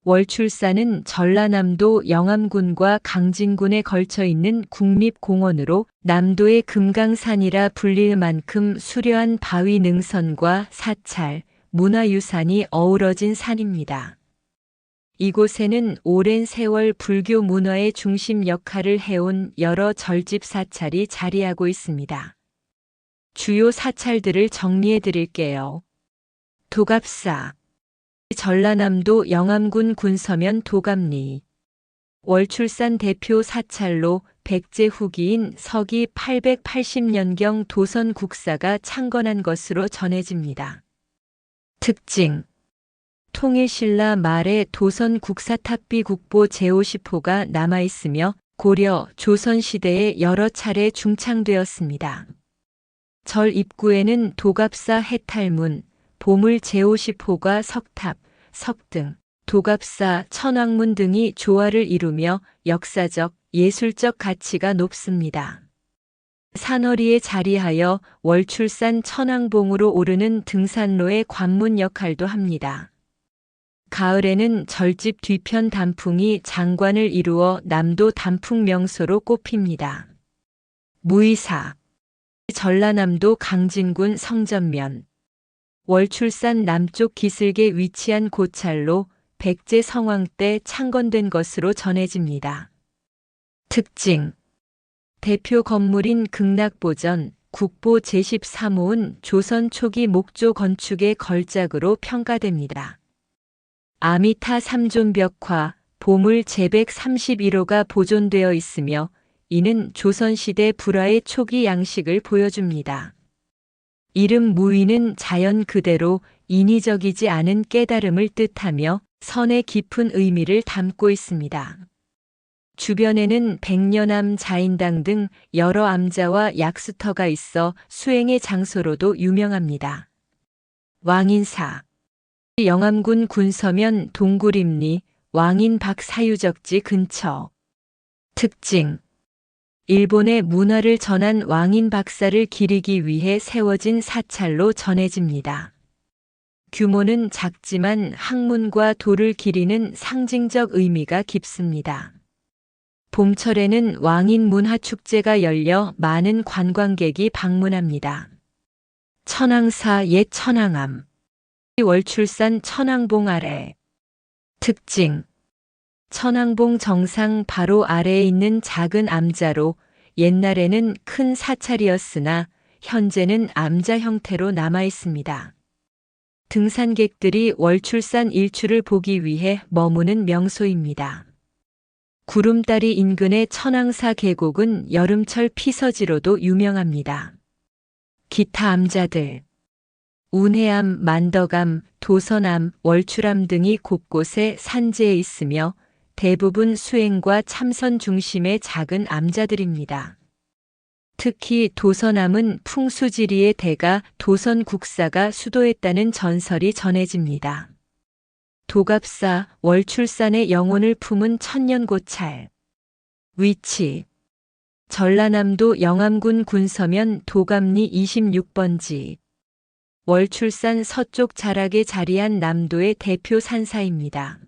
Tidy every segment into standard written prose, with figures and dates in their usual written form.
월출산은 전라남도 영암군과 강진군에 걸쳐 있는 국립공원으로 남도의 금강산이라 불릴 만큼 수려한 바위 능선과 사찰, 문화유산이 어우러진 산입니다. 이곳에는 오랜 세월 불교 문화의 중심 역할을 해온 여러 절집 사찰이 자리하고 있습니다. 주요 사찰들을 정리해 드릴게요. 도갑사, 전라남도 영암군 군서면 도갑리. 월출산 대표 사찰로 백제 후기인 서기 880년경 도선 국사가 창건한 것으로 전해집니다. 특징: 통일신라 말에 도선 국사탑비 국보 제50호가 남아있으며 고려, 조선시대에 여러 차례 중창되었습니다. 절 입구에는 도갑사 해탈문, 보물 제50호가 석탑, 석등, 도갑사 천왕문 등이 조화를 이루며 역사적, 예술적 가치가 높습니다. 산허리에 자리하여 월출산 천왕봉으로 오르는 등산로의 관문 역할도 합니다. 가을에는 절집 뒤편 단풍이 장관을 이루어 남도 단풍 명소로 꼽힙니다. 무의사, 전라남도 강진군 성전면. 월출산 남쪽 기슭에 위치한 고찰로 백제 성왕 때 창건된 것으로 전해집니다. 특징: 대표 건물인 극락보전, 국보 제13호는 조선 초기 목조 건축의 걸작으로 평가됩니다. 아미타 3존 벽화, 보물 제131호가 보존되어 있으며 이는 조선시대 불화의 초기 양식을 보여줍니다. 이름 무의는 자연 그대로 인위적이지 않은 깨달음을 뜻하며 선의 깊은 의미를 담고 있습니다. 주변에는 백년암 자인당 등 여러 암자와 약수터가 있어 수행의 장소로도 유명합니다. 왕인사, 영암군 군서면 동굴입리, 왕인 박사유적지 근처. 특징: 일본의 문화를 전한 왕인 박사를 기리기 위해 세워진 사찰로 전해집니다. 규모는 작지만 학문과 도를 기리는 상징적 의미가 깊습니다. 봄철에는 왕인 문화축제가 열려 많은 관광객이 방문합니다. 천왕사 옛 천왕암, 월출산 천왕봉 아래. 특징: 천왕봉 정상 바로 아래에 있는 작은 암자로 옛날에는 큰 사찰이었으나 현재는 암자 형태로 남아 있습니다. 등산객들이 월출산 일출을 보기 위해 머무는 명소입니다. 구름다리 인근의 천왕사 계곡은 여름철 피서지로도 유명합니다. 기타 암자들: 운해암, 만덕암, 도선암, 월출암 등이 곳곳에 산지에 있으며 대부분 수행과 참선 중심의 작은 암자들입니다. 특히 도선암은 풍수지리의 대가 도선 국사가 수도했다는 전설이 전해집니다. 도갑사, 월출산의 영혼을 품은 천년고찰. 위치: 전라남도 영암군 군서면 도갑리 26번지. 월출산 서쪽 자락에 자리한 남도의 대표 산사입니다.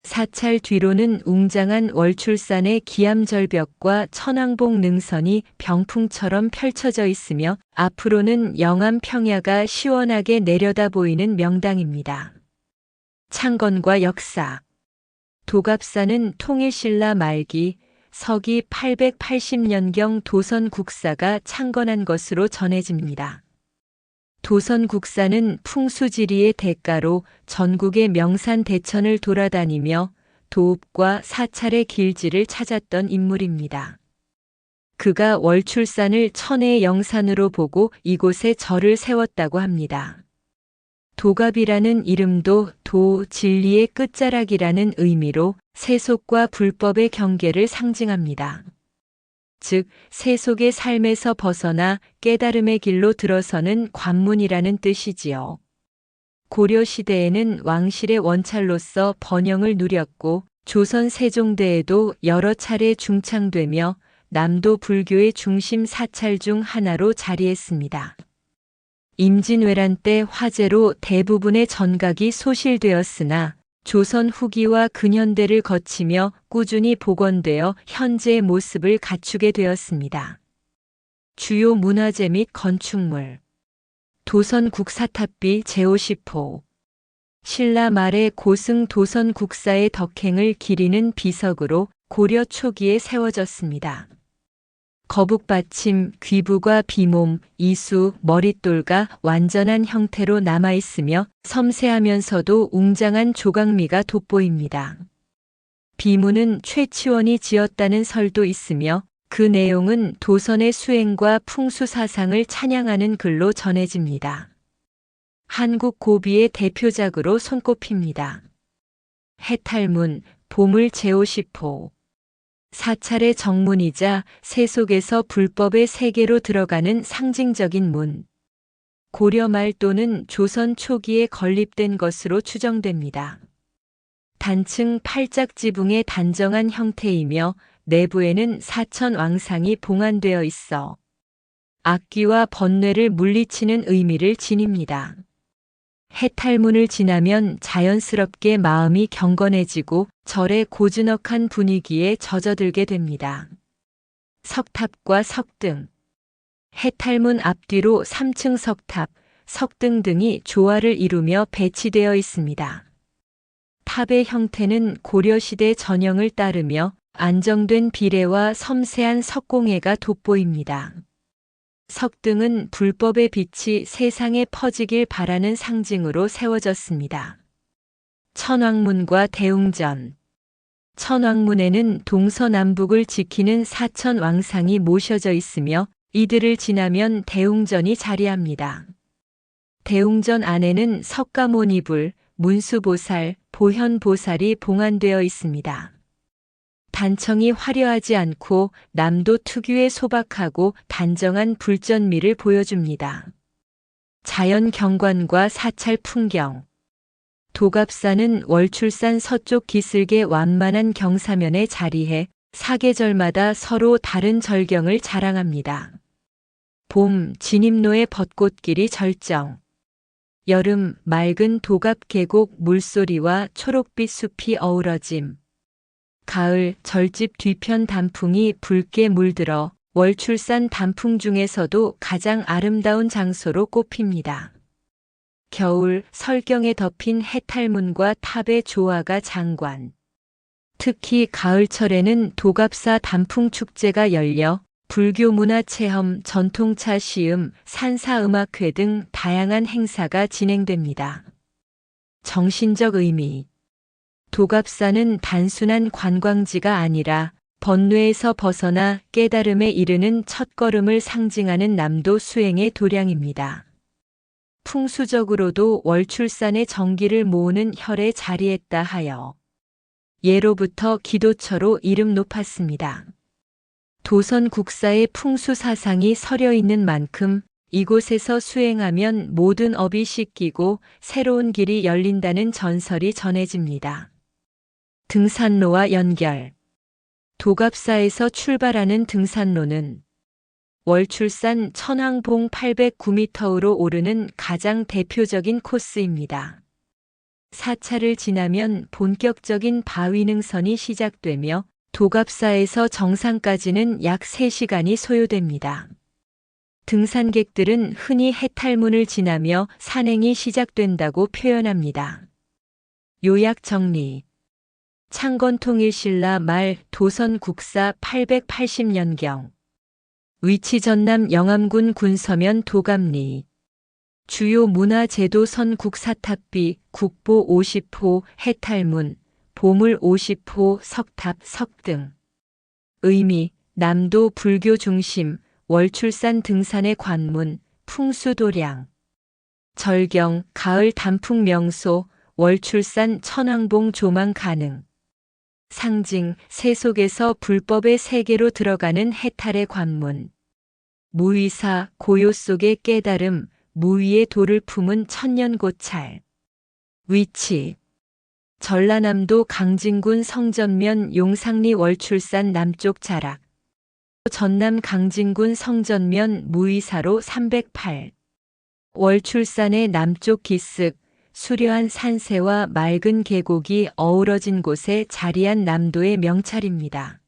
사찰 뒤로는 웅장한 월출산의 기암절벽과 천왕봉 능선이 병풍처럼 펼쳐져 있으며 앞으로는 영암 평야가 시원하게 내려다 보이는 명당입니다. 창건과 역사: 도갑사는 통일신라 말기 서기 880년경 도선 국사가 창건한 것으로 전해집니다. 도선 국사는 풍수지리의 대가로 전국의 명산 대천을 돌아다니며 도읍과 사찰의 길지를 찾았던 인물입니다. 그가 월출산을 천혜의 영산으로 보고 이곳에 절을 세웠다고 합니다. 도갑이라는 이름도 도, 진리의 끝자락이라는 의미로 세속과 불법의 경계를 상징합니다. 즉, 세속의 삶에서 벗어나 깨달음의 길로 들어서는 관문이라는 뜻이지요. 고려시대에는 왕실의 원찰로서 번영을 누렸고 조선 세종대에도 여러 차례 중창되며 남도 불교의 중심 사찰 중 하나로 자리했습니다. 임진왜란 때 화재로 대부분의 전각이 소실되었으나 조선 후기와 근현대를 거치며 꾸준히 복원되어 현재의 모습을 갖추게 되었습니다. 주요 문화재 및 건축물. 도선 국사탑비 제50호. 신라 말의 고승 도선 국사의 덕행을 기리는 비석으로 고려 초기에 세워졌습니다. 거북받침, 귀부과 비몸, 이수, 머릿돌과 완전한 형태로 남아있으며 섬세하면서도 웅장한 조각미가 돋보입니다. 비문은 최치원이 지었다는 설도 있으며 그 내용은 도선의 수행과 풍수사상을 찬양하는 글로 전해집니다. 한국 고비의 대표작으로 손꼽힙니다. 해탈문, 보물 제50호. 사찰의 정문이자 세속에서 불법의 세계로 들어가는 상징적인 문. 고려 말 또는 조선 초기에 건립된 것으로 추정됩니다. 단층 8짝지붕의 단정한 형태이며 내부에는 사천 왕상이 봉안되어 있어 악귀와 번뇌를 물리치는 의미를 지닙니다. 해탈문을 지나면 자연스럽게 마음이 경건해지고 절의 고즈넉한 분위기에 젖어들게 됩니다. 석탑과 석등. 해탈문 앞뒤로 3층 석탑, 석등 등이 조화를 이루며 배치되어 있습니다. 탑의 형태는 고려시대 전형을 따르며 안정된 비례와 섬세한 석공예가 돋보입니다. 석등은 불법의 빛이 세상에 퍼지길 바라는 상징으로 세워졌습니다. 천왕문과 대웅전. 천왕문에는 동서남북을 지키는 사천 왕상이 모셔져 있으며 이들을 지나면 대웅전이 자리합니다. 대웅전 안에는 석가모니불, 문수보살, 보현보살이 봉안되어 있습니다. 단청이 화려하지 않고 남도 특유의 소박하고 단정한 불전미를 보여줍니다. 자연 경관과 사찰 풍경. 도갑산은 월출산 서쪽 기슭의 완만한 경사면에 자리해 사계절마다 서로 다른 절경을 자랑합니다. 봄, 진입로의 벚꽃길이 절정. 여름, 맑은 도갑 계곡 물소리와 초록빛 숲이 어우러짐. 가을, 절집 뒤편 단풍이 붉게 물들어 월출산 단풍 중에서도 가장 아름다운 장소로 꼽힙니다. 겨울, 설경에 덮인 해탈문과 탑의 조화가 장관. 특히 가을철에는 도갑사 단풍축제가 열려 불교 문화체험, 전통차 시음, 산사음악회 등 다양한 행사가 진행됩니다. 정신적 의미. 도갑사는 단순한 관광지가 아니라 번뇌에서 벗어나 깨달음에 이르는 첫걸음을 상징하는 남도 수행의 도량입니다. 풍수적으로도 월출산의 정기를 모으는 혈에 자리했다 하여 예로부터 기도처로 이름 높았습니다. 도선 국사의 풍수 사상이 서려 있는 만큼 이곳에서 수행하면 모든 업이 씻기고 새로운 길이 열린다는 전설이 전해집니다. 등산로와 연결. 도갑사에서 출발하는 등산로는 월출산 천왕봉 809m로 오르는 가장 대표적인 코스입니다. 사찰을 지나면 본격적인 바위능선이 시작되며 도갑사에서 정상까지는 약 3시간이 소요됩니다. 등산객들은 흔히 해탈문을 지나며 산행이 시작된다고 표현합니다. 요약 정리. 창건통일신라 말 도선 국사 880년경. 위치 전남 영암군 군서면 도갑리. 주요 문화재도 선국사탑비, 국보 50호, 해탈문, 보물 50호, 석탑, 석등. 의미, 남도 불교 중심, 월출산 등산의 관문, 풍수도량. 절경, 가을 단풍 명소, 월출산 천왕봉 조망 가능. 상징, 세속에서 불법의 세계로 들어가는 해탈의 관문. 무의사, 고요 속의 깨달음, 무위의 도를 품은 천년고찰. 위치. 전라남도 강진군 성전면 용상리 월출산 남쪽 자락. 전남 강진군 성전면 무의사로 308. 월출산의 남쪽 기슭, 수려한 산세와 맑은 계곡이 어우러진 곳에 자리한 남도의 명찰입니다.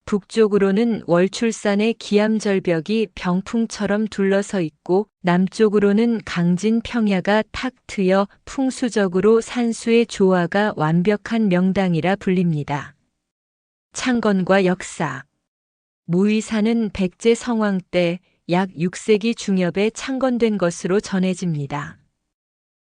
북쪽으로는 월출산의 기암절벽이 병풍처럼 둘러서 있고 남쪽으로는 강진 평야가 탁 트여 풍수적으로 산수의 조화가 완벽한 명당이라 불립니다. 창건과 역사. 무의사는 백제 성왕 때 약 6세기 중엽에 창건된 것으로 전해집니다.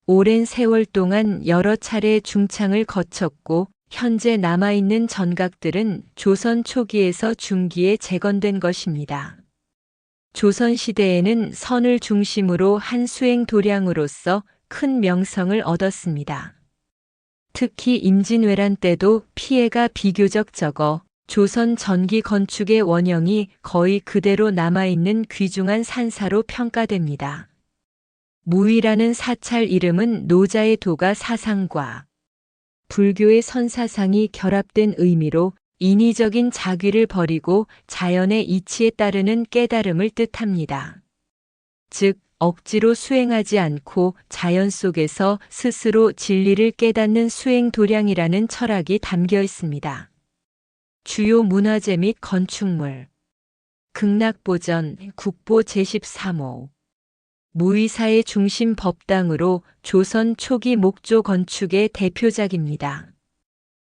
오랜 세월 동안 여러 차례 중창을 거쳤고 현재 남아있는 전각들은 조선 초기에서 중기에 재건된 것입니다. 조선시대에는 선을 중심으로 한 수행 도량으로서 큰 명성을 얻었습니다. 특히 임진왜란 때도 피해가 비교적 적어 조선 전기 건축의 원형이 거의 그대로 남아있는 귀중한 산사로 평가됩니다. 무의라는 사찰 이름은 노자의 도가 사상과 불교의 선사상이 결합된 의미로 인위적인 자귀를 버리고 자연의 이치에 따르는 깨달음을 뜻합니다. 즉, 억지로 수행하지 않고 자연 속에서 스스로 진리를 깨닫는 수행 도량이라는 철학이 담겨 있습니다. 주요 문화재 및 건축물. 극락보전 국보 제13호. 무의사의 중심 법당으로 조선 초기 목조 건축의 대표작입니다.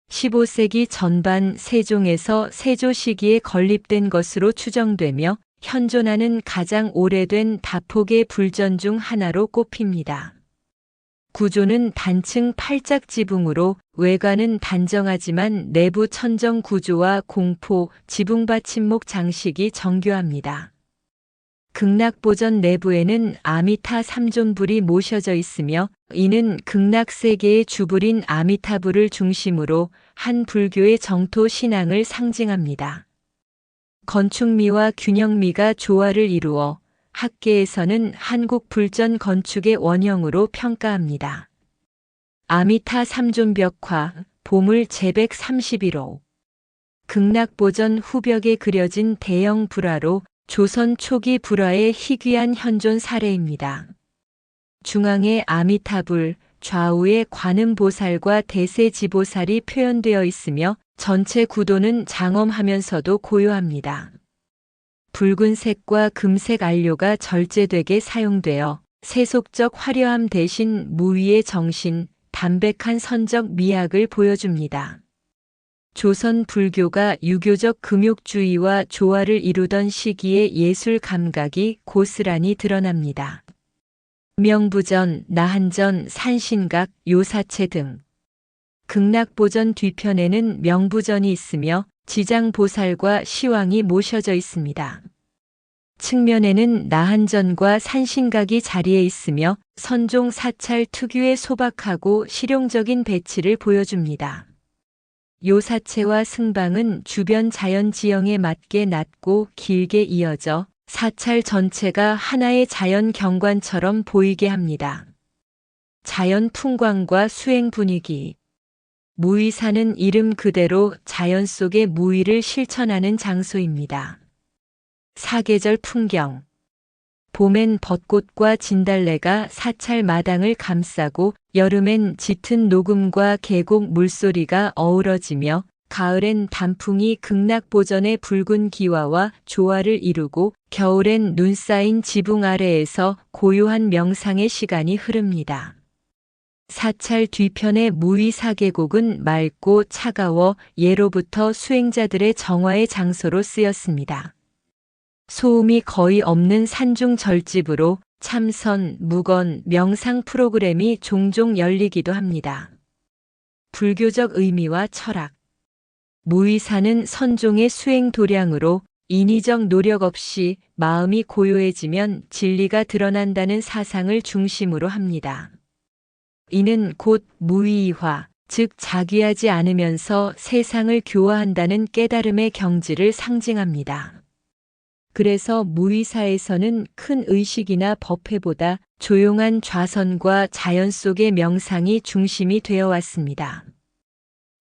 15세기 전반 세종에서 세조 시기에 건립된 것으로 추정되며 현존하는 가장 오래된 다폭의 불전 중 하나로 꼽힙니다. 구조는 단층 8작 지붕으로 외관은 단정하지만 내부 천정 구조와 공포, 지붕 받침목 장식이 정교합니다. 극락보전 내부에는 아미타 삼존불이 모셔져 있으며 이는 극락세계의 주불인 아미타불을 중심으로 한 불교의 정토 신앙을 상징합니다. 건축미와 균형미가 조화를 이루어 학계에서는 한국 불전 건축의 원형으로 평가합니다. 아미타 삼존벽화, 보물 제131호. 극락보전 후벽에 그려진 대형 불화로 조선 초기 불화의 희귀한 현존 사례입니다. 중앙에 아미타불, 좌우에 관음보살과 대세지보살이 표현되어 있으며 전체 구도는 장엄하면서도 고요합니다. 붉은색과 금색 안료가 절제되게 사용되어 세속적 화려함 대신 무위의 정신, 담백한 선적 미학을 보여줍니다. 조선 불교가 유교적 금욕주의와 조화를 이루던 시기의 예술 감각이 고스란히 드러납니다. 명부전, 나한전, 산신각, 요사체 등. 극락보전 뒤편에는 명부전이 있으며 지장보살과 시왕이 모셔져 있습니다. 측면에는 나한전과 산신각이 자리에 있으며 선종 사찰 특유의 소박하고 실용적인 배치를 보여줍니다. 요사체와 승방은 주변 자연 지형에 맞게 낮고 길게 이어져 사찰 전체가 하나의 자연 경관처럼 보이게 합니다. 자연 풍광과 수행 분위기. 무의사는 이름 그대로 자연 속의 무의를 실천하는 장소입니다. 사계절 풍경. 봄엔 벚꽃과 진달래가 사찰 마당을 감싸고 여름엔 짙은 녹음과 계곡 물소리가 어우러지며 가을엔 단풍이 극락보전의 붉은 기와와 조화를 이루고 겨울엔 눈 쌓인 지붕 아래에서 고요한 명상의 시간이 흐릅니다. 사찰 뒤편의 무의사계곡은 맑고 차가워 예로부터 수행자들의 정화의 장소로 쓰였습니다. 소음이 거의 없는 산중 절집으로 참선, 묵언, 명상 프로그램이 종종 열리기도 합니다. 불교적 의미와 철학. 무의사는 선종의 수행 도량으로 인위적 노력 없이 마음이 고요해지면 진리가 드러난다는 사상을 중심으로 합니다. 이는 곧 무의화, 즉 자귀하지 않으면서 세상을 교화한다는 깨달음의 경지를 상징합니다. 그래서 무의사에서는 큰 의식이나 법회보다 조용한 좌선과 자연 속의 명상이 중심이 되어 왔습니다.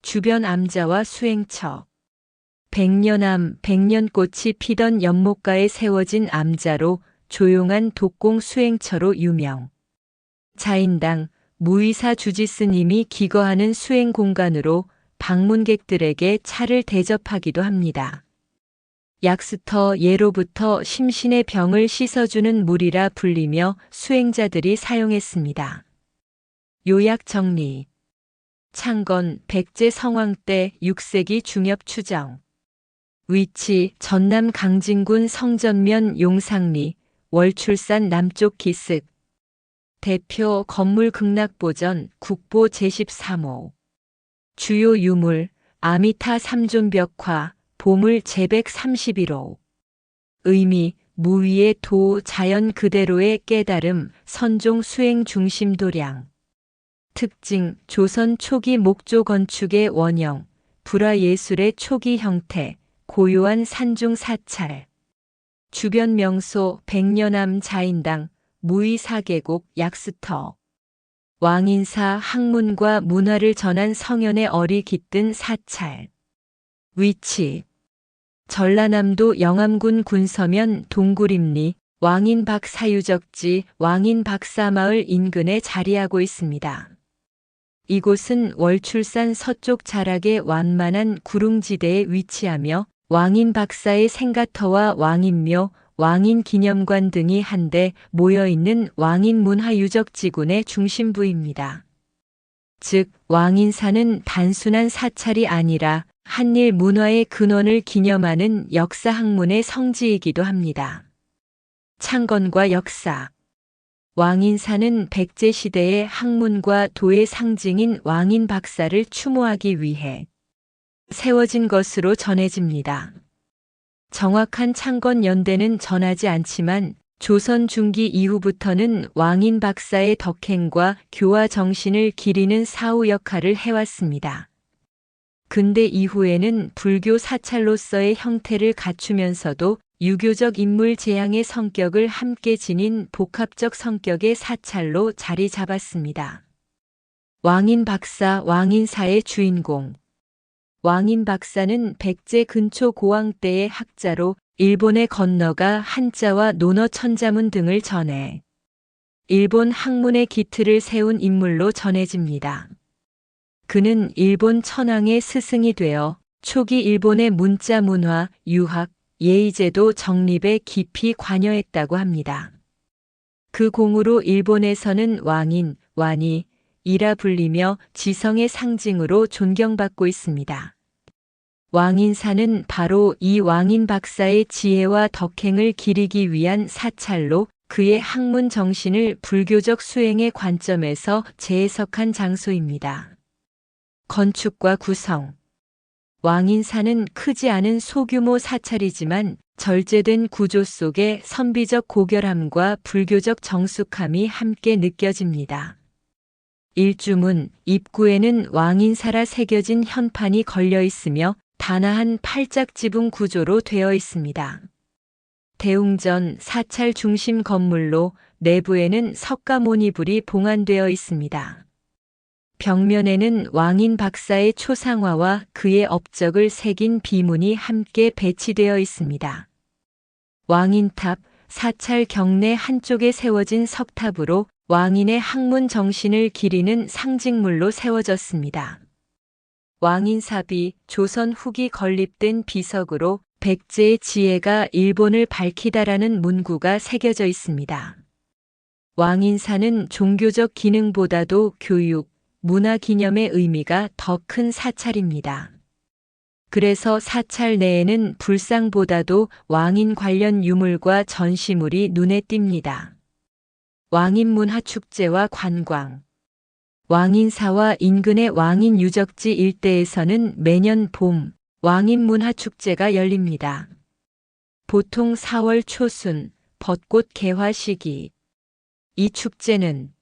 주변 암자와 수행처. 백년암, 백년꽃이 피던 연못가에 세워진 암자로 조용한 독공 수행처로 유명. 자인당, 무의사 주지스님이 기거하는 수행 공간으로 방문객들에게 차를 대접하기도 합니다. 약수터 예로부터 심신의 병을 씻어주는 물이라 불리며 수행자들이 사용했습니다. 요약 정리. 창건 백제 성왕 때 6세기 중엽 추정. 위치 전남 강진군 성전면 용상리, 월출산 남쪽 기슭. 대표 건물 극락보전 국보 제13호. 주요 유물 아미타 삼존벽화, 보물 제131호. 의미 무위의 도 자연 그대로의 깨달음 선종 수행 중심 도량. 특징 조선 초기 목조 건축의 원형, 불화 예술의 초기 형태, 고요한 산중 사찰. 주변 명소 백년암 자인당, 무의 4계곡 약수터. 왕인사 학문과 문화를 전한 성현의 얼이 깃든 사찰. 위치 전라남도 영암군 군서면 동구림리 왕인박사유적지 왕인박사마을 인근에 자리하고 있습니다. 이곳은 월출산 서쪽 자락의 완만한 구릉지대에 위치하며 왕인박사의 생가터와 왕인묘, 왕인기념관 등이 한데 모여있는 왕인문화유적지군의 중심부입니다. 즉 왕인사는 단순한 사찰이 아니라 한일 문화의 근원을 기념하는 역사학문의 성지이기도 합니다. 창건과 역사. 왕인사는 백제시대의 학문과 도의 상징인 왕인박사를 추모하기 위해 세워진 것으로 전해집니다. 정확한 창건 연대는 전하지 않지만 조선 중기 이후부터는 왕인박사의 덕행과 교화 정신을 기리는 사후 역할을 해왔습니다. 근대 이후에는 불교 사찰로서의 형태를 갖추면서도 유교적 인물 재양의 성격을 함께 지닌 복합적 성격의 사찰로 자리 잡았습니다. 왕인박사 왕인사의 주인공. 왕인박사는 백제 근초 고왕 때의 학자로 일본에 건너가 한자와 논어 천자문 등을 전해 일본 학문의 기틀을 세운 인물로 전해집니다. 그는 일본 천황의 스승이 되어 초기 일본의 문자 문화, 유학, 예의제도 정립에 깊이 관여했다고 합니다. 그 공으로 일본에서는 왕인, 완이이라 불리며 지성의 상징으로 존경받고 있습니다. 왕인사는 바로 이 왕인박사의 지혜와 덕행을 기리기 위한 사찰로 그의 학문 정신을 불교적 수행의 관점에서 재해석한 장소입니다. 건축과 구성. 왕인사는 크지 않은 소규모 사찰이지만 절제된 구조 속에 선비적 고결함과 불교적 정숙함이 함께 느껴집니다. 일주문, 입구에는 왕인사라 새겨진 현판이 걸려 있으며 단아한 팔짝 지붕 구조로 되어 있습니다. 대웅전 사찰 중심 건물로 내부에는 석가모니불이 봉안되어 있습니다. 벽면에는 왕인박사의 초상화와 그의 업적을 새긴 비문이 함께 배치되어 있습니다. 왕인탑, 사찰 경내 한쪽에 세워진 석탑으로 왕인의 학문 정신을 기리는 상징물로 세워졌습니다. 왕인삽이 조선 후기 건립된 비석으로 백제의 지혜가 일본을 밝히다라는 문구가 새겨져 있습니다. 왕인사는 종교적 기능보다도 교육, 문화 기념의 의미가 더 큰 사찰입니다. 그래서 사찰 내에는 불상보다도 왕인 관련 유물과 전시물이 눈에 띕니다. 왕인문화축제와 관광. 왕인사와 인근의 왕인 유적지 일대에서는 매년 봄 왕인문화축제가 열립니다. 보통 4월 초순 벚꽃 개화 시기. 이 축제는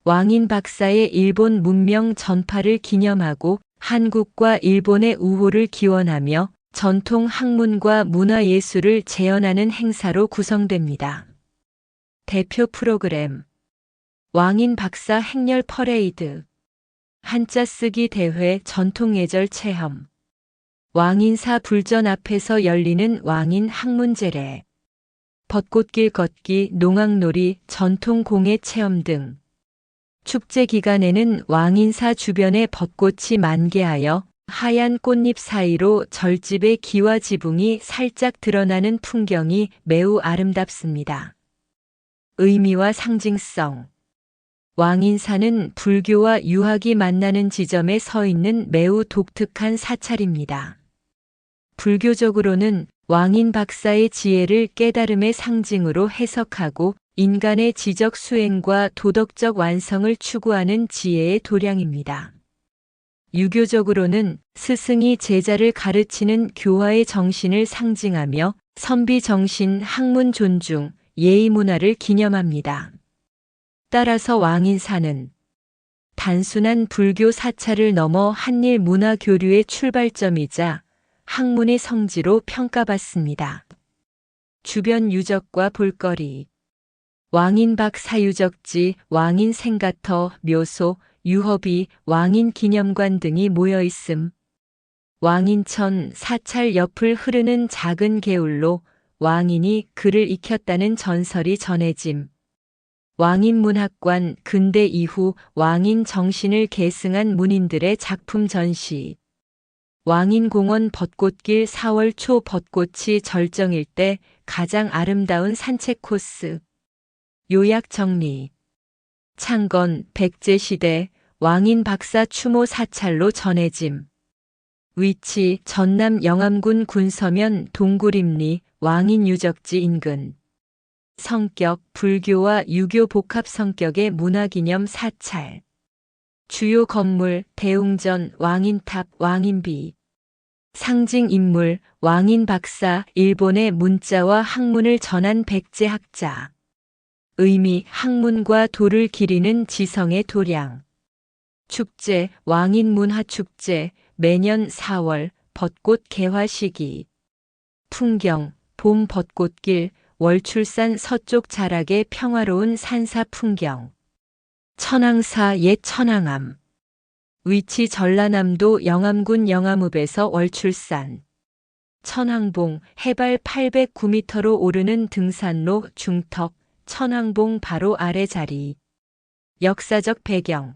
왕인박사의 일본 문명 전파를 기념하고 한국과 일본의 우호를 기원하며 전통 학문과 문화예술을 재현하는 행사로 구성됩니다. 대표 프로그램 왕인박사 행렬 퍼레이드, 한자 쓰기 대회 전통예절 체험, 왕인사 불전 앞에서 열리는 왕인 학문제례, 벚꽃길 걷기, 농악놀이, 전통 공예 체험 등 축제 기간에는 왕인사 주변에 벚꽃이 만개하여 하얀 꽃잎 사이로 절집의 기와 지붕이 살짝 드러나는 풍경이 매우 아름답습니다. 의미와 상징성. 왕인사는 불교와 유학이 만나는 지점에 서 있는 매우 독특한 사찰입니다. 불교적으로는 왕인 박사의 지혜를 깨달음의 상징으로 해석하고 인간의 지적 수행과 도덕적 완성을 추구하는 지혜의 도량입니다. 유교적으로는 스승이 제자를 가르치는 교화의 정신을 상징하며 선비 정신, 학문 존중, 예의 문화를 기념합니다. 따라서 왕인사는 단순한 불교 사찰을 넘어 한일 문화 교류의 출발점이자 학문의 성지로 평가받습니다. 주변 유적과 볼거리. 왕인박 사유적지, 왕인 생가터, 묘소, 유허비, 왕인 기념관 등이 모여 있음. 왕인천 사찰 옆을 흐르는 작은 개울로 왕인이 글을 익혔다는 전설이 전해짐. 왕인문학관 근대 이후 왕인 정신을 계승한 문인들의 작품 전시. 왕인공원 벚꽃길 4월 초 벚꽃이 절정일 때 가장 아름다운 산책 코스. 요약 정리. 창건 백제시대 왕인 박사 추모 사찰로 전해짐. 위치 전남 영암군 군서면 동구림리 왕인 유적지 인근. 성격 불교와 유교 복합 성격의 문화기념 사찰. 주요 건물 대웅전 왕인탑 왕인비. 상징 인물 왕인 박사 일본의 문자와 학문을 전한 백제 학자. 의미 학문과 도를 기리는 지성의 도량. 축제 왕인 문화축제 매년 4월 벚꽃 개화 시기. 풍경 봄 벚꽃길 월출산 서쪽 자락의 평화로운 산사 풍경. 천왕사 옛 천왕암. 위치 전라남도 영암군 영암읍에서 월출산. 천왕봉 해발 809m로 오르는 등산로 중턱 천왕봉 바로 아래 자리. 역사적 배경.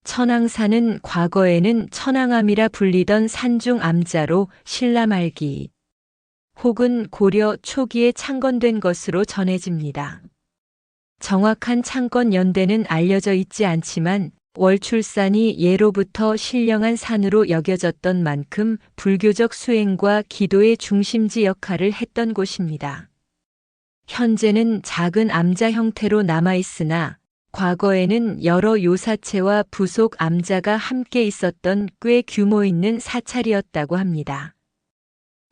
천왕사는 과거에는 천왕암이라 불리던 산중 암자로 신라 말기 혹은 고려 초기에 창건된 것으로 전해집니다. 정확한 창건 연대는 알려져 있지 않지만 월출산이 예로부터 신령한 산으로 여겨졌던 만큼 불교적 수행과 기도의 중심지 역할을 했던 곳입니다. 현재는 작은 암자 형태로 남아있으나 과거에는 여러 요사체와 부속 암자가 함께 있었던 꽤 규모 있는 사찰이었다고 합니다.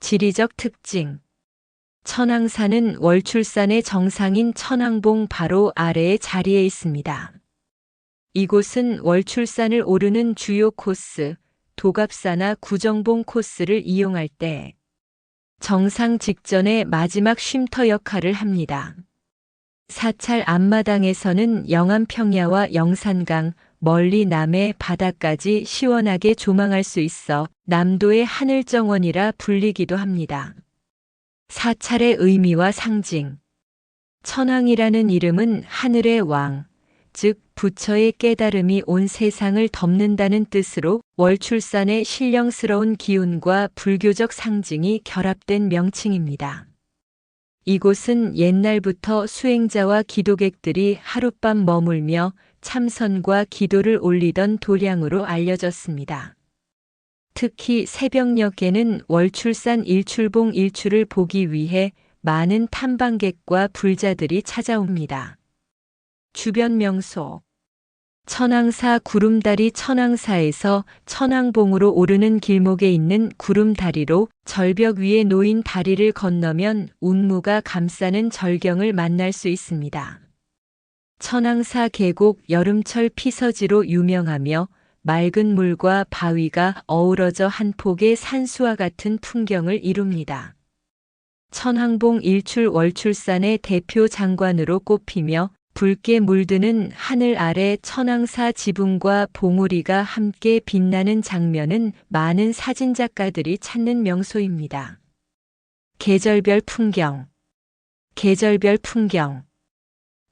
지리적 특징. 천왕사는 월출산의 정상인 천왕봉 바로 아래의 자리에 있습니다. 이곳은 월출산을 오르는 주요 코스, 도갑사나 구정봉 코스를 이용할 때 정상 직전의 마지막 쉼터 역할을 합니다. 사찰 앞마당에서는 영암평야와 영산강, 멀리 남해 바다까지 시원하게 조망할 수 있어 남도의 하늘정원이라 불리기도 합니다. 사찰의 의미와 상징. 천왕이라는 이름은 하늘의 왕, 즉 부처의 깨달음이 온 세상을 덮는다는 뜻으로 월출산의 신령스러운 기운과 불교적 상징이 결합된 명칭입니다. 이곳은 옛날부터 수행자와 기도객들이 하룻밤 머물며 참선과 기도를 올리던 도량으로 알려졌습니다. 특히 새벽녘에는 월출산 일출봉 일출을 보기 위해 많은 탐방객과 불자들이 찾아옵니다. 주변 명소. 천왕사 구름다리. 천왕사에서 천왕봉으로 오르는 길목에 있는 구름다리로 절벽 위에 놓인 다리를 건너면 운무가 감싸는 절경을 만날 수 있습니다. 천왕사 계곡 여름철 피서지로 유명하며 맑은 물과 바위가 어우러져 한 폭의 산수와 같은 풍경을 이룹니다. 천왕봉 일출 월출산의 대표 장관으로 꼽히며 붉게 물드는 하늘 아래 천왕사 지붕과 봉우리가 함께 빛나는 장면은 많은 사진작가들이 찾는 명소입니다. 계절별 풍경. 계절별 풍경.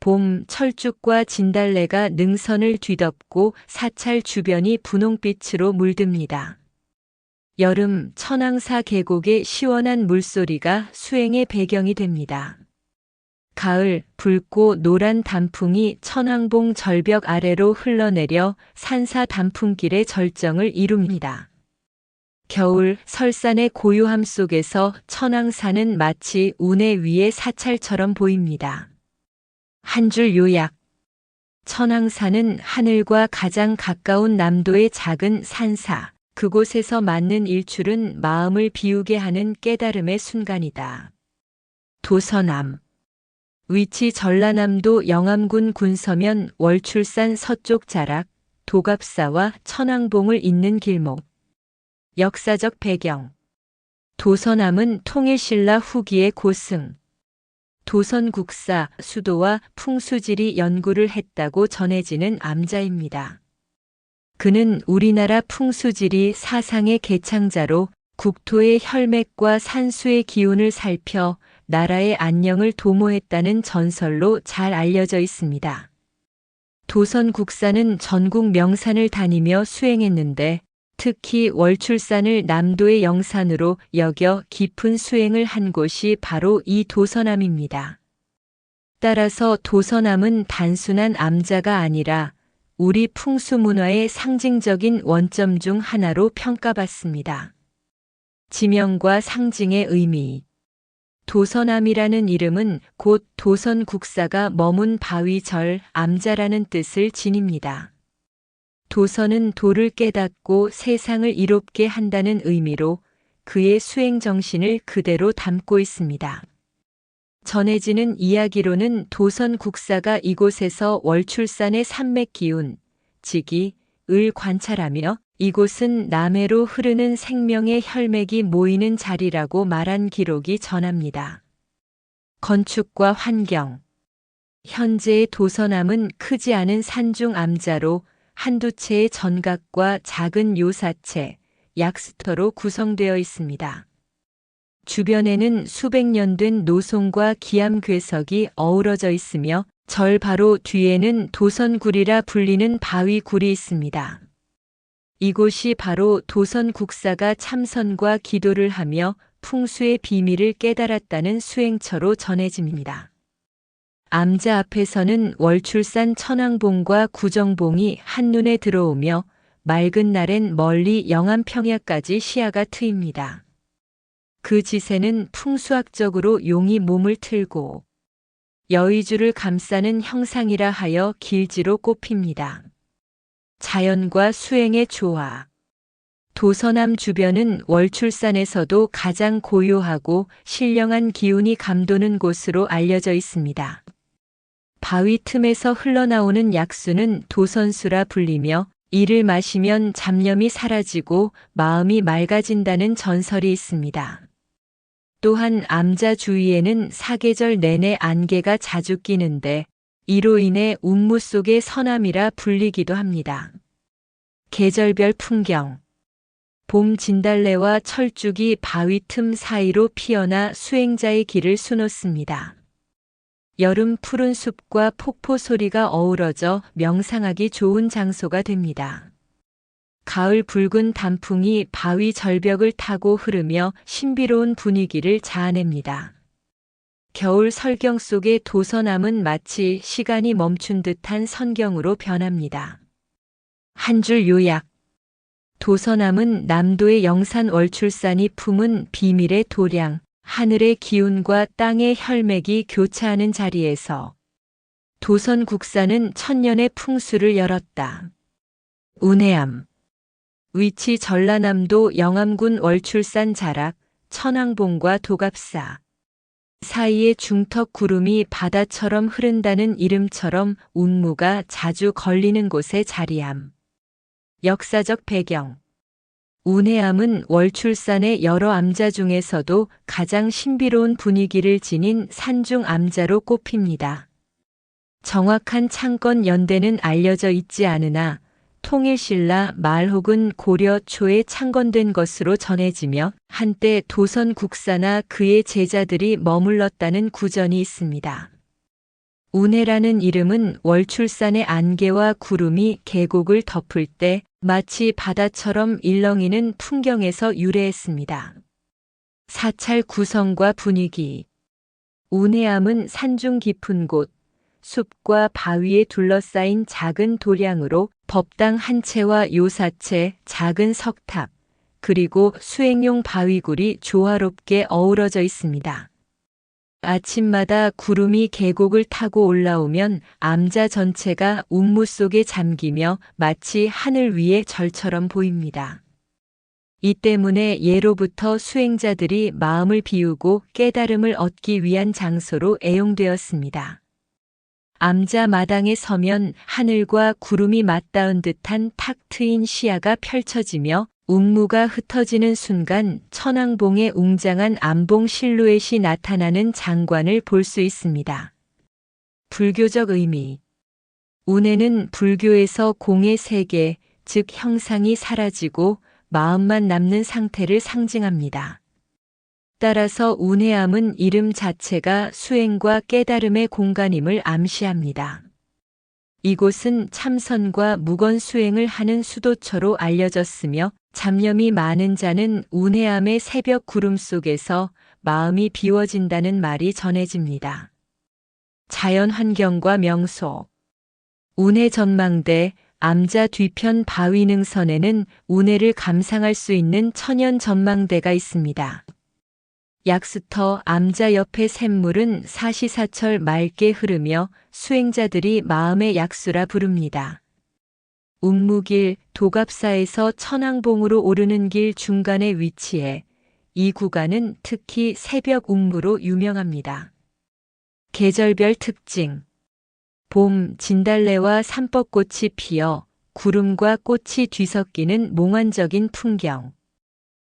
봄 철쭉과 진달래가 능선을 뒤덮고 사찰 주변이 분홍빛으로 물듭니다. 여름 천왕사 계곡의 시원한 물소리가 수행의 배경이 됩니다. 가을 붉고 노란 단풍이 천왕봉 절벽 아래로 흘러내려 산사 단풍길의 절정을 이룹니다. 겨울 설산의 고요함 속에서 천왕산은 마치 운해 위의 사찰처럼 보입니다. 한 줄 요약. 천왕산은 하늘과 가장 가까운 남도의 작은 산사, 그곳에서 맞는 일출은 마음을 비우게 하는 깨달음의 순간이다. 도서남. 위치 전라남도 영암군 군서면 월출산 서쪽 자락, 도갑사와 천왕봉을 잇는 길목. 역사적 배경. 도서남은 통일신라 후기의 고승, 도선국사, 수도와 풍수지리 연구를 했다고 전해지는 암자입니다. 그는 우리나라 풍수지리 사상의 개창자로 국토의 혈맥과 산수의 기운을 살펴 나라의 안녕을 도모했다는 전설로 잘 알려져 있습니다. 도선국사는 전국 명산을 다니며 수행했는데 특히 월출산을 남도의 영산으로 여겨 깊은 수행을 한 곳이 바로 이 도서남입니다. 따라서 도서남은 단순한 암자가 아니라 우리 풍수문화의 상징적인 원점 중 하나로 평가받습니다. 지명과 상징의 의미. 도서남이라는 이름은 곧 도선국사가 머문 바위절 암자라는 뜻을 지닙니다. 도선은 도를 깨닫고 세상을 이롭게 한다는 의미로 그의 수행 정신을 그대로 담고 있습니다. 전해지는 이야기로는 도선국사가 이곳에서 월출산의 산맥 기운, 지기, 을 관찰하며 이곳은 남해로 흐르는 생명의 혈맥이 모이는 자리라고 말한 기록이 전합니다. 건축과 환경. 현재의 도서남은 크지 않은 산중 암자로 한두 채의 전각과 작은 요사체, 약수터로 구성되어 있습니다. 주변에는 수백 년 된 노송과 기암괴석이 어우러져 있으며 절 바로 뒤에는 도선굴이라 불리는 바위굴이 있습니다. 이곳이 바로 도선국사가 참선과 기도를 하며 풍수의 비밀을 깨달았다는 수행처로 전해집니다. 암자 앞에서는 월출산 천왕봉과 구정봉이 한눈에 들어오며 맑은 날엔 멀리 영암평야까지 시야가 트입니다. 그 지세는 풍수학적으로 용이 몸을 틀고 여의주를 감싸는 형상이라 하여 길지로 꼽힙니다. 자연과 수행의 조화. 도서남 주변은 월출산에서도 가장 고요하고 신령한 기운이 감도는 곳으로 알려져 있습니다. 바위 틈에서 흘러나오는 약수는 도선수라 불리며 이를 마시면 잡념이 사라지고 마음이 맑아진다는 전설이 있습니다. 또한 암자 주위에는 사계절 내내 안개가 자주 끼는데 이로 인해 운무 속의 서남이라 불리기도 합니다. 계절별 풍경. 봄 진달래와 철쭉이 바위 틈 사이로 피어나 수행자의 길을 수놓습니다. 여름 푸른 숲과 폭포 소리가 어우러져 명상하기 좋은 장소가 됩니다. 가을 붉은 단풍이 바위 절벽을 타고 흐르며 신비로운 분위기를 자아냅니다. 겨울 설경 속의 도서남은 마치 시간이 멈춘 듯한 선경으로 변합니다. 한 줄 요약. 도서남은 남도의 영산 월출산이 품은 비밀의 도량, 하늘의 기운과 땅의 혈맥이 교차하는 자리에서 도선국사는 천년의 풍수를 열었다. 운해암. 위치 전라남도 영암군 월출산 자락, 천왕봉과 도갑사 사이의 중턱 구름이 바다처럼 흐른다는 이름처럼 운무가 자주 걸리는 곳에 자리함. 역사적 배경. 운해암은 월출산의 여러 암자 중에서도 가장 신비로운 분위기를 지닌 산중 암자로 꼽힙니다. 정확한 창건 연대는 알려져 있지 않으나 통일신라 말 혹은 고려 초에 창건된 것으로 전해지며 한때 도선국사나 그의 제자들이 머물렀다는 구전이 있습니다. 운해라는 이름은 월출산의 안개와 구름이 계곡을 덮을 때 마치 바다처럼 일렁이는 풍경에서 유래했습니다. 사찰 구성과 분위기. 운해암은 산중 깊은 곳, 숲과 바위에 둘러싸인 작은 도량으로 법당 한 채와 요사채, 작은 석탑, 그리고 수행용 바위굴이 조화롭게 어우러져 있습니다. 아침마다 구름이 계곡을 타고 올라오면 암자 전체가 운무 속에 잠기며 마치 하늘 위의 절처럼 보입니다. 이 때문에 예로부터 수행자들이 마음을 비우고 깨달음을 얻기 위한 장소로 애용되었습니다. 암자 마당에 서면 하늘과 구름이 맞닿은 듯한 탁 트인 시야가 펼쳐지며 운무가 흩어지는 순간 천왕봉의 웅장한 암봉 실루엣이 나타나는 장관을 볼 수 있습니다. 불교적 의미. 운해는 불교에서 공의 세계, 즉 형상이 사라지고 마음만 남는 상태를 상징합니다. 따라서 운해암은 이름 자체가 수행과 깨달음의 공간임을 암시합니다. 이곳은 참선과 무건 수행을 하는 수도처로 알려졌으며 잡념이 많은 자는 운해암의 새벽 구름 속에서 마음이 비워진다는 말이 전해집니다. 자연 환경과 명소. 운해 전망대, 암자 뒤편 바위 능선에는 운해를 감상할 수 있는 천연 전망대가 있습니다. 약수터 암자 옆의 샘물은 사시사철 맑게 흐르며 수행자들이 마음의 약수라 부릅니다. 운무길 도갑사에서 천왕봉으로 오르는 길 중간에 위치해 이 구간은 특히 새벽 운무로 유명합니다. 계절별 특징. 봄 진달래와 삼법꽃이 피어 구름과 꽃이 뒤섞이는 몽환적인 풍경.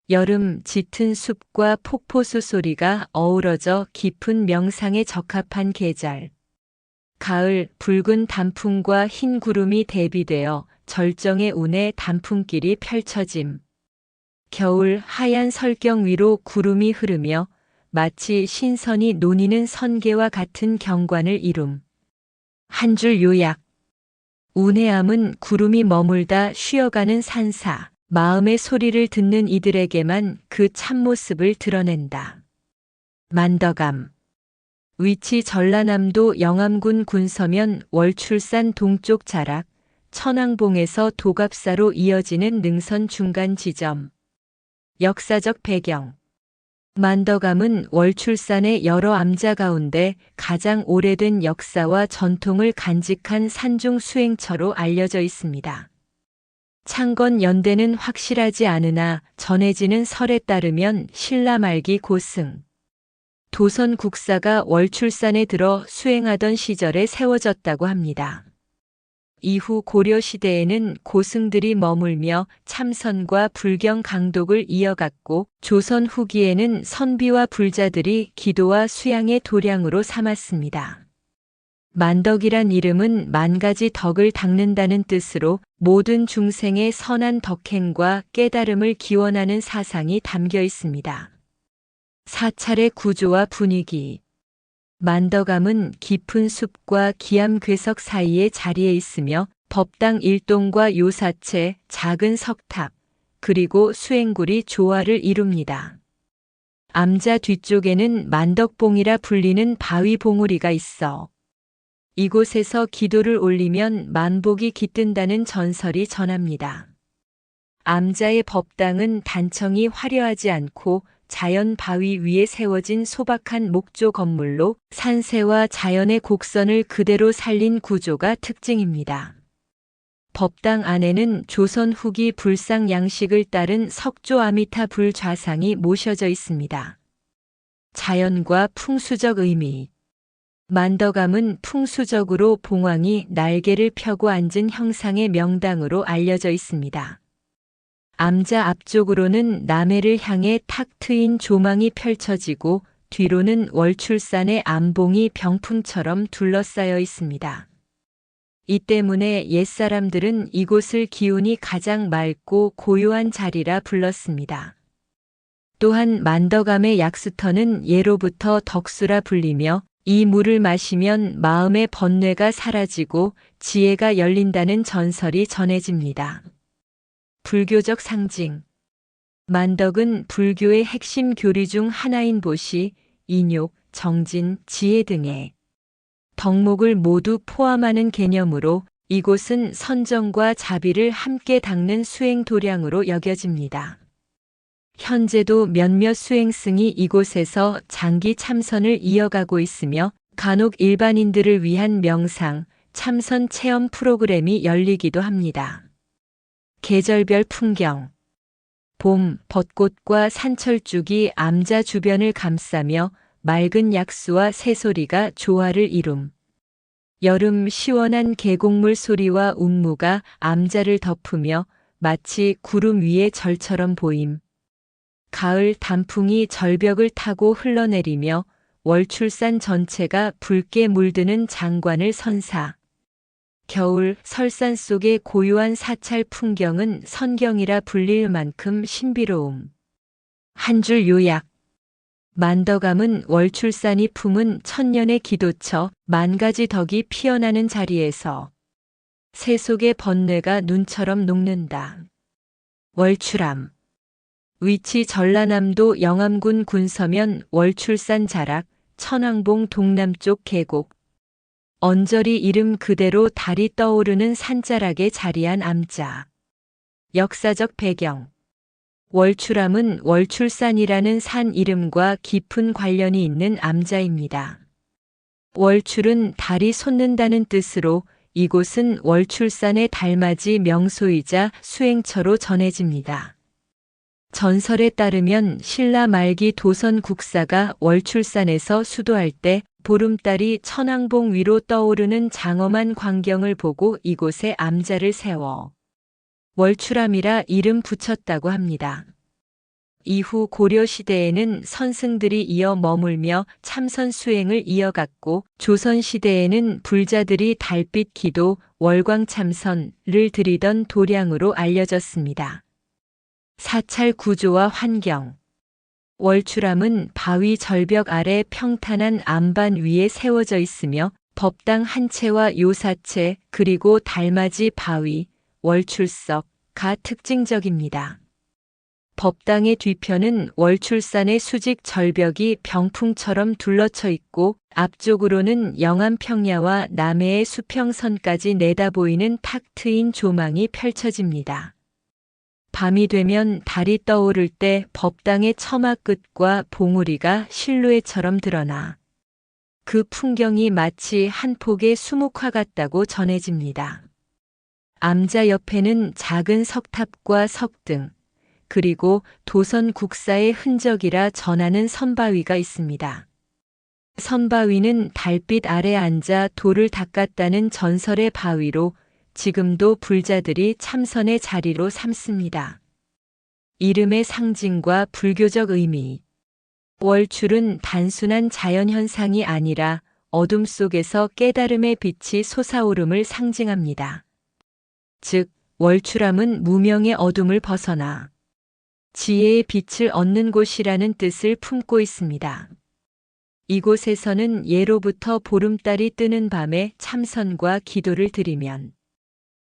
여름 짙은 숲과 폭포수 소리가 어우러져 깊은 명상에 적합한 계절. 가을 붉은 단풍과 흰 구름이 대비되어 절정의 운해 단풍길이 펼쳐짐. 겨울 하얀 설경 위로 구름이 흐르며 마치 신선이 논이는 선계와 같은 경관을 이룸. 한 줄 요약. 운해암은 구름이 머물다 쉬어가는 산사, 마음의 소리를 듣는 이들에게만 그 참모습을 드러낸다. 만덕암. 위치 전라남도 영암군 군서면 월출산 동쪽 자락, 천왕봉에서 도갑사로 이어지는 능선 중간 지점. 역사적 배경. 만덕암은 월출산의 여러 암자 가운데 가장 오래된 역사와 전통을 간직한 산중 수행처로 알려져 있습니다. 창건 연대는 확실하지 않으나 전해지는 설에 따르면 신라 말기 고승, 도선 국사가 월출산에 들어 수행하던 시절에 세워졌다고 합니다. 이후 고려 시대에는 고승들이 머물며 참선과 불경 강독을 이어갔고 조선 후기에는 선비와 불자들이 기도와 수양의 도량으로 삼았습니다. 만덕이란 이름은 만가지 덕을 닦는다는 뜻으로 모든 중생의 선한 덕행과 깨달음을 기원하는 사상이 담겨 있습니다. 사찰의 구조와 분위기. 만덕암은 깊은 숲과 기암괴석 사이에 자리해 있으며 법당 일동과 요사채, 작은 석탑, 그리고 수행굴이 조화를 이룹니다. 암자 뒤쪽에는 만덕봉이라 불리는 바위 봉우리가 있어 이곳에서 기도를 올리면 만복이 깃든다는 전설이 전합니다. 암자의 법당은 단청이 화려하지 않고 자연 바위 위에 세워진 소박한 목조 건물로 산세와 자연의 곡선을 그대로 살린 구조가 특징입니다. 법당 안에는 조선 후기 불상 양식을 따른 석조 아미타 불 좌상이 모셔져 있습니다. 자연과 풍수적 의미. 만덕암은 풍수적으로 봉황이 날개를 펴고 앉은 형상의 명당으로 알려져 있습니다. 암자 앞쪽으로는 남해를 향해 탁 트인 조망이 펼쳐지고 뒤로는 월출산의 암봉이 병풍처럼 둘러싸여 있습니다. 이 때문에 옛사람들은 이곳을 기운이 가장 맑고 고요한 자리라 불렀습니다. 또한 만덕암의 약수터는 예로부터 덕수라 불리며 이 물을 마시면 마음의 번뇌가 사라지고 지혜가 열린다는 전설이 전해집니다. 불교적 상징. 만덕은 불교의 핵심 교리 중 하나인 보시, 인욕, 정진, 지혜 등의 덕목을 모두 포함하는 개념으로 이곳은 선정과 자비를 함께 닦는 수행 도량으로 여겨집니다. 현재도 몇몇 수행승이 이곳에서 장기 참선을 이어가고 있으며 간혹 일반인들을 위한 명상, 참선 체험 프로그램이 열리기도 합니다. 계절별 풍경. 봄, 벚꽃과 산철쭉이 암자 주변을 감싸며 맑은 약수와 새소리가 조화를 이룸. 여름 시원한 계곡물 소리와 운무가 암자를 덮으며 마치 구름 위의 절처럼 보임. 가을 단풍이 절벽을 타고 흘러내리며 월출산 전체가 붉게 물드는 장관을 선사. 겨울 설산 속의 고요한 사찰 풍경은 선경이라 불릴 만큼 신비로움. 한 줄 요약. 만덕암은 월출산이 품은 천년의 기도처, 만가지 덕이 피어나는 자리에서 새 속의 번뇌가 눈처럼 녹는다. 월출암. 위치 전라남도 영암군 군서면 월출산 자락, 천왕봉 동남쪽 계곡. 언저리 이름 그대로 달이 떠오르는 산자락에 자리한 암자. 역사적 배경. 월출암은 월출산이라는 산 이름과 깊은 관련이 있는 암자입니다. 월출은 달이 솟는다는 뜻으로 이곳은 월출산의 달맞이 명소이자 수행처로 전해집니다. 전설에 따르면 신라 말기 도선 국사가 월출산에서 수도할 때 보름달이 천왕봉 위로 떠오르는 장엄한 광경을 보고 이곳에 암자를 세워 월출암이라 이름 붙였다고 합니다. 이후 고려시대에는 선승들이 이어 머물며 참선 수행을 이어갔고 조선시대에는 불자들이 달빛 기도, 월광참선을 드리던 도량으로 알려졌습니다. 사찰 구조와 환경. 월출암은 바위 절벽 아래 평탄한 암반 위에 세워져 있으며 법당 한 채와 요사채 그리고 달맞이 바위, 월출석가 특징적입니다. 법당의 뒤편은 월출산의 수직 절벽이 병풍처럼 둘러쳐 있고 앞쪽으로는 영암평야와 남해의 수평선까지 내다보이는 탁 트인 조망이 펼쳐집니다. 밤이 되면 달이 떠오를 때 법당의 처마 끝과 봉우리가 실루엣처럼 드러나 그 풍경이 마치 한 폭의 수묵화 같다고 전해집니다. 암자 옆에는 작은 석탑과 석등, 그리고 도선 국사의 흔적이라 전하는 선바위가 있습니다. 선바위는 달빛 아래 앉아 돌을 닦았다는 전설의 바위로 지금도 불자들이 참선의 자리로 삼습니다. 이름의 상징과 불교적 의미. 월출은 단순한 자연현상이 아니라 어둠 속에서 깨달음의 빛이 솟아오름을 상징합니다. 즉, 월출암은 무명의 어둠을 벗어나 지혜의 빛을 얻는 곳이라는 뜻을 품고 있습니다. 이곳에서는 예로부터 보름달이 뜨는 밤에 참선과 기도를 드리면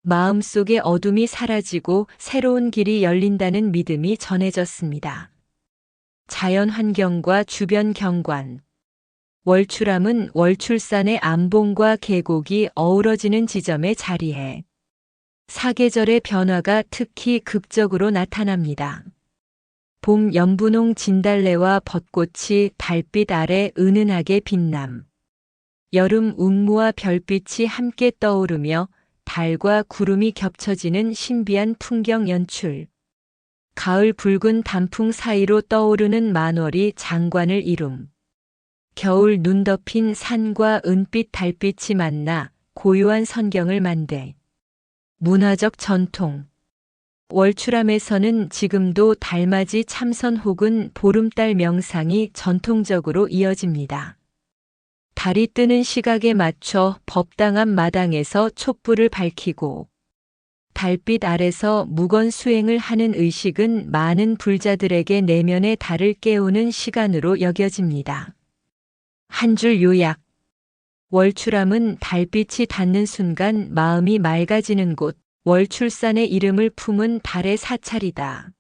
마음속의 어둠이 사라지고 새로운 길이 열린다는 믿음이 전해졌습니다. 자연 환경과 주변 경관. 월출암은 월출산의 암봉과 계곡이 어우러지는 지점에 자리해 사계절의 변화가 특히 극적으로 나타납니다. 봄 연분홍 진달래와 벚꽃이 달빛 아래 은은하게 빛남. 여름 운무와 별빛이 함께 떠오르며 달과 구름이 겹쳐지는 신비한 풍경 연출. 가을 붉은 단풍 사이로 떠오르는 만월이 장관을 이룸. 겨울 눈 덮인 산과 은빛 달빛이 만나 고요한 선경을 만대. 문화적 전통. 월출암에서는 지금도 달맞이 참선 혹은 보름달 명상이 전통적으로 이어집니다. 달이 뜨는 시각에 맞춰 법당 앞 마당에서 촛불을 밝히고 달빛 아래서 묵언 수행을 하는 의식은 많은 불자들에게 내면의 달을 깨우는 시간으로 여겨집니다. 한 줄 요약. 월출함은 달빛이 닿는 순간 마음이 맑아지는 곳, 월출산의 이름을 품은 달의 사찰이다.